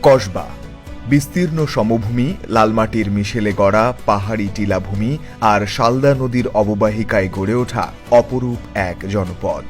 কসবা বিস্তীর্ণ সমভূমি, লালমাটির মিশেলে গড়া পাহাড়ি টিলাভূমি আর শালদা নদীর অববাহিকায় গড়ে ওঠা অপরূপ এক জনপদ।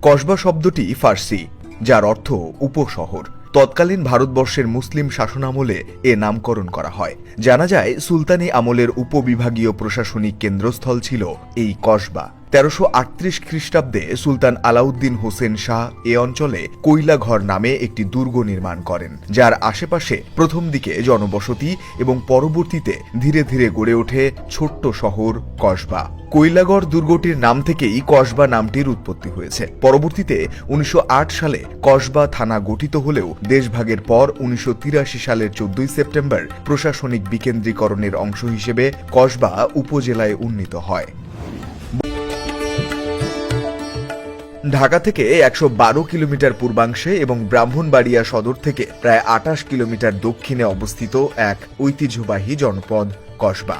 কসবা শব্দটি ফার্সি, যার অর্থ উপশহর। তৎকালীন ভারতবর্ষের মুসলিম শাসনামলে এ নামকরণ করা হয়। জানা যায় সুলতানি আমলের উপবিভাগীয় প্রশাসনিক কেন্দ্রস্থল ছিল এই কসবা। 1338 খ্রিস্টাব্দে সুলতান আলাউদ্দিন হোসেন শাহ এ অঞ্চলে কৈলাঘর নামে একটি দুর্গ নির্মাণ করেন, যার আশেপাশে প্রথম দিকে জনবসতি এবং পরবর্তীতে ধীরে ধীরে গড়ে ওঠে ছোট্ট শহর কসবা। কৈলাগড় দুর্গটির নাম থেকেই কসবা নামটির উৎপত্তি হয়েছে। পরবর্তীতে 1908 সালে কসবা থানা গঠিত হলেও দেশভাগের পর 1983 সালের 14 সেপ্টেম্বর প্রশাসনিক বিকেন্দ্রীকরণের অংশ হিসেবে কসবা উপজেলায় উন্নীত হয়। ঢাকা থেকে 112 কিলোমিটার পূর্বাংশে এবং ব্রাহ্মণবাড়িয়া সদর থেকে প্রায় 28 কিলোমিটার দক্ষিণে অবস্থিত এক ঐতিহ্যবাহী জনপদ কসবা।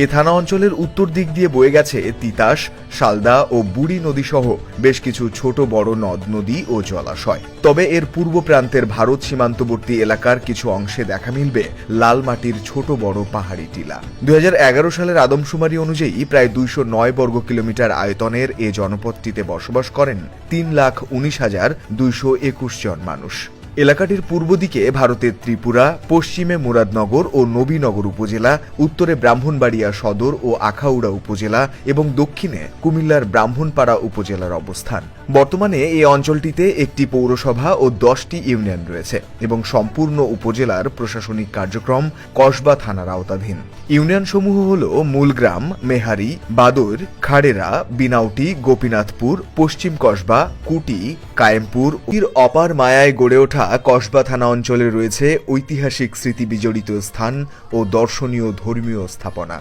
এ থানা অঞ্চলের উত্তর দিক দিয়ে বয়ে গেছে তিতাস, শালদা ও বুড়ি নদী সহ বেশ কিছু ছোট বড় নদ নদী ও জলাশয়। তবে এর পূর্ব প্রান্তের ভারত সীমান্তবর্তী এলাকার কিছু অংশে দেখা মিলবে লাল মাটির ছোট বড় পাহাড়ি টিলা। 2011 সালের আদমশুমারি অনুযায়ী প্রায় 209 বর্গ কিলোমিটার আয়তনের এ জনপদটিতে বসবাস করেন 3,19,221 জন মানুষ। এলাকাটির পূর্ব দিকে ভারতের ত্রিপুরা, পশ্চিমে মুরাদনগর ও নবীনগর উপজেলা, উত্তরে ব্রাহ্মণবাড়িয়া সদর ও আখাউড়া উপজেলা এবং দক্ষিণে কুমিল্লার ব্রাহ্মণপাড়া উপজেলার অবস্থান। বর্তমানে এই অঞ্চলটিতে একটি পৌরসভা ও 10টি ইউনিয়ন রয়েছে এবং সম্পূর্ণ উপজেলার প্রশাসনিক কার্যক্রম কসবা থানার আওতাধীন। ইউনিয়নসমূহ হল মূলগ্রাম, মেহারি, বাদর, খাড়েরা, বিনাউটি, গোপীনাথপুর, পশ্চিম কসবা, কুটি, কায়েমপুর। এর অপার মায়ায় গড়ে ওঠা কসবা থানা অঞ্চলে রয়েছে ঐতিহাসিক স্মৃতি বিজড়িত স্থান ও দর্শনীয় ধর্মীয় স্থাপনা।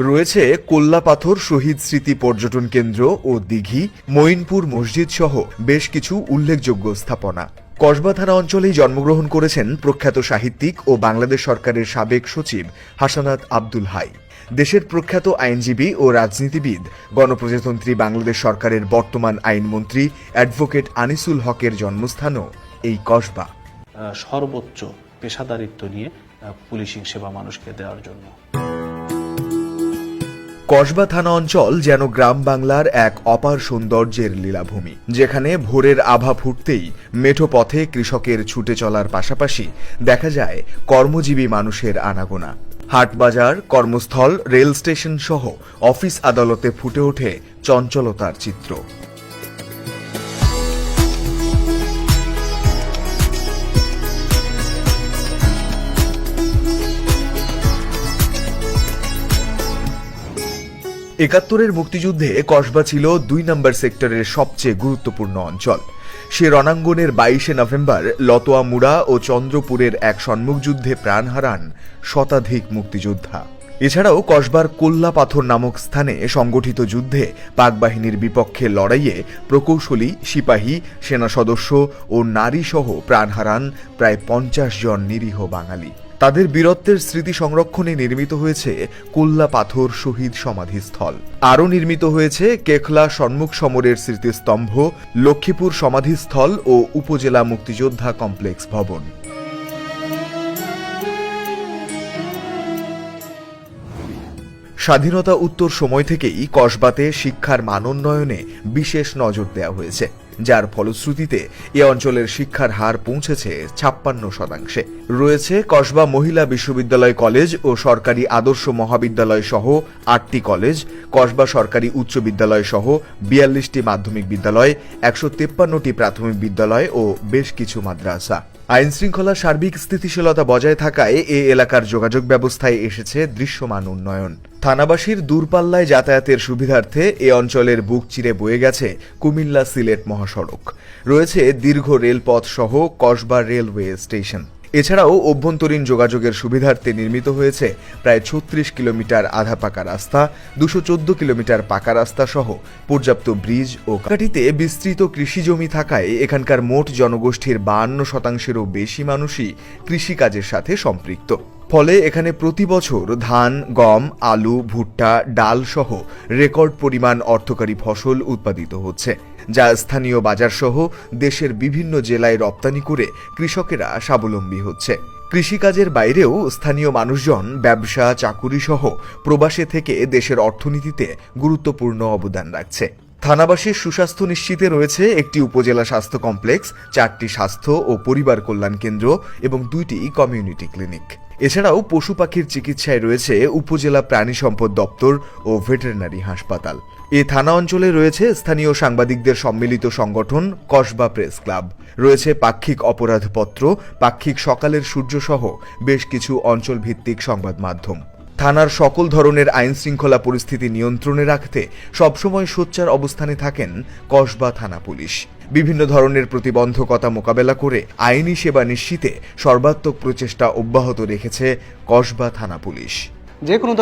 রয়েছে কোল্লাপাথর শহীদ স্মৃতি পর্যটন কেন্দ্র ও দিঘি, মঈনপুর মসজিদ সহ বেশ কিছু উল্লেখযোগ্য স্থাপনা। কসবা থানা অঞ্চলেই জন্মগ্রহণ করেছেন প্রখ্যাত সাহিত্যিক ও বাংলাদেশ সরকারের সাবেক সচিব হাসানাত আব্দুল হাই। দেশের প্রখ্যাত আইনজীবী ও রাজনীতিবিদ, গণপ্রজাতন্ত্রী বাংলাদেশ সরকারের বর্তমান আইনমন্ত্রী অ্যাডভোকেট আনিসুল হকের জন্মস্থানও এই কসবা। সর্বোচ্চ পেশাদারিত্ব নিয়ে পুলিশিং সেবা মানুষকে দেওয়ার জন্য কসবা থানা অঞ্চল যেন গ্রাম বাংলার এক অপার সৌন্দর্যের লীলাভূমি, যেখানে ভোরের আভা ফুটতেই মেঠো পথে কৃষকের ছুটে চলার পাশাপাশি দেখা যায় কর্মজীবী মানুষের আনাগোনা। হাটবাজার, কর্মস্থল, রেল স্টেশন সহ অফিস আদালতে ফুটে ওঠে চঞ্চলতার চিত্র। একাত্তরের মুক্তিযুদ্ধে কসবা ছিল 2 নম্বর সেক্টরের সবচেয়ে গুরুত্বপূর্ণ অঞ্চল। সে রণাঙ্গনের 22শে নভেম্বর লতোয়া মুড়া ও চন্দ্রপুরের এক সম্মুখ যুদ্ধে প্রাণ হারান শতাধিক মুক্তিযোদ্ধা। এছাড়াও কসবার কোল্লাপাথর নামক স্থানে সংগঠিত যুদ্ধে পাক বাহিনীর বিপক্ষে লড়াইয়ে প্রকৌশলী, সিপাহী, সেনা সদস্য ও নারী সহ প্রাণ হারান প্রায় 50 জন নিরীহ বাঙালি। তাদের বীরত্বের স্মৃতি সংরক্ষণে নির্মিত হয়েছে কোল্লাপাথর শহীদ সমাধিস্থল। আরও নির্মিত হয়েছে কেখলা সম্মুখ সমরের স্মৃতিস্তম্ভ, লক্ষ্মীপুর সমাধিস্থল ও উপজেলা মুক্তিযোদ্ধা কমপ্লেক্স ভবন। স্বাধীনতা উত্তর সময় থেকেই কসবাতে শিক্ষার মানোন্নয়নে বিশেষ নজর দেওয়া হয়েছে, যার ফলশ্রুতিতে এ অঞ্চলের শিক্ষার হার পৌঁছেছে 56%। রয়েছে কসবা মহিলা বিশ্ববিদ্যালয় কলেজ ও সরকারি আদর্শ মহাবিদ্যালয় সহ 8টি কলেজ, কসবা সরকারি উচ্চ বিদ্যালয় সহ 42টি মাধ্যমিক বিদ্যালয়, 153টি প্রাথমিক বিদ্যালয় ও বেশ কিছু মাদ্রাসা। আইন শৃঙ্খলা সার্বিক স্থিতিশীলতা বজায় থাকায় এ এলাকার যোগাযোগ ব্যবস্থায় এসেছে দৃশ্যমান উন্নয়ন। থানাবাসীর দূরপাল্লায় যাতায়াতের সুবিধার্থে এ অঞ্চলের বুক চিরে বয়ে গেছে কুমিল্লা সিলেট মহাসড়ক। রয়েছে দীর্ঘ রেলপথ সহ কসবা রেলওয়ে স্টেশন। এছাড়াও অভ্যন্তরীণ যোগাযোগের সুবিধার্থে নির্মিত হয়েছে প্রায় 36 কিলোমিটার আধা পাকা রাস্তা, 214 কিলোমিটার পাকা রাস্তা সহ পর্যাপ্ত ব্রিজ ও কাটিতে বিস্তৃত কৃষি জমি থাকায় এখানকার মোট জনগোষ্ঠীর 52%-এরও বেশি মানুষই কৃষিকাজের সাথে সম্পৃক্ত। ফলে এখানে প্রতি বছর ধান, গম, আলু, ভুট্টা, ডাল সহ রেকর্ড পরিমাণ অর্থকরী ফসল উৎপাদিত হচ্ছে, যা স্থানীয় বাজারসহ দেশের বিভিন্ন জেলায় রপ্তানি করে কৃষকেরা স্বাবলম্বী হচ্ছে। কৃষিকাজের বাইরেও স্থানীয় মানুষজন ব্যবসা, চাকুরি সহ প্রবাসে থেকে দেশের অর্থনীতিতে গুরুত্বপূর্ণ অবদান রাখছে। থানাবাসীর সুস্বাস্থ্য নিশ্চিতে রয়েছে একটি উপজেলা স্বাস্থ্য কমপ্লেক্স, 4টি স্বাস্থ্য ও পরিবার কল্যাণ কেন্দ্র এবং 2টি কমিউনিটি ক্লিনিক। এছাড়াও পশু পাখির চিকিৎসায় রয়েছে উপজেলা প্রাণী সম্পদ দপ্তর ও ভেটেরিনারি হাসপাতাল। এ থানা অঞ্চলে রয়েছে স্থানীয় সাংবাদিকদের সম্মিলিত সংগঠন কসবা প্রেস ক্লাব, রয়েছে পাক্ষিক অপরাধপত্র, পাক্ষিক সকালের সূর্য সহ বেশ কিছু অঞ্চল ভিত্তিক সংবাদ মাধ্যম। থানার সকল ধরনের আইন শৃঙ্খলা পরিস্থিতি নিয়ন্ত্রণে রাখতে সবসময় সোচ্চার অবস্থানে থাকেন কসবা থানা পুলিশ। বিভিন্ন ধরনের প্রতিবন্ধকতা মোকাবেলা করে আইনি সেবা নিশ্চিতে সর্বাত্মক প্রচেষ্টা অব্যাহত রেখেছে কসবা থানা পুলিশ। যে কোনো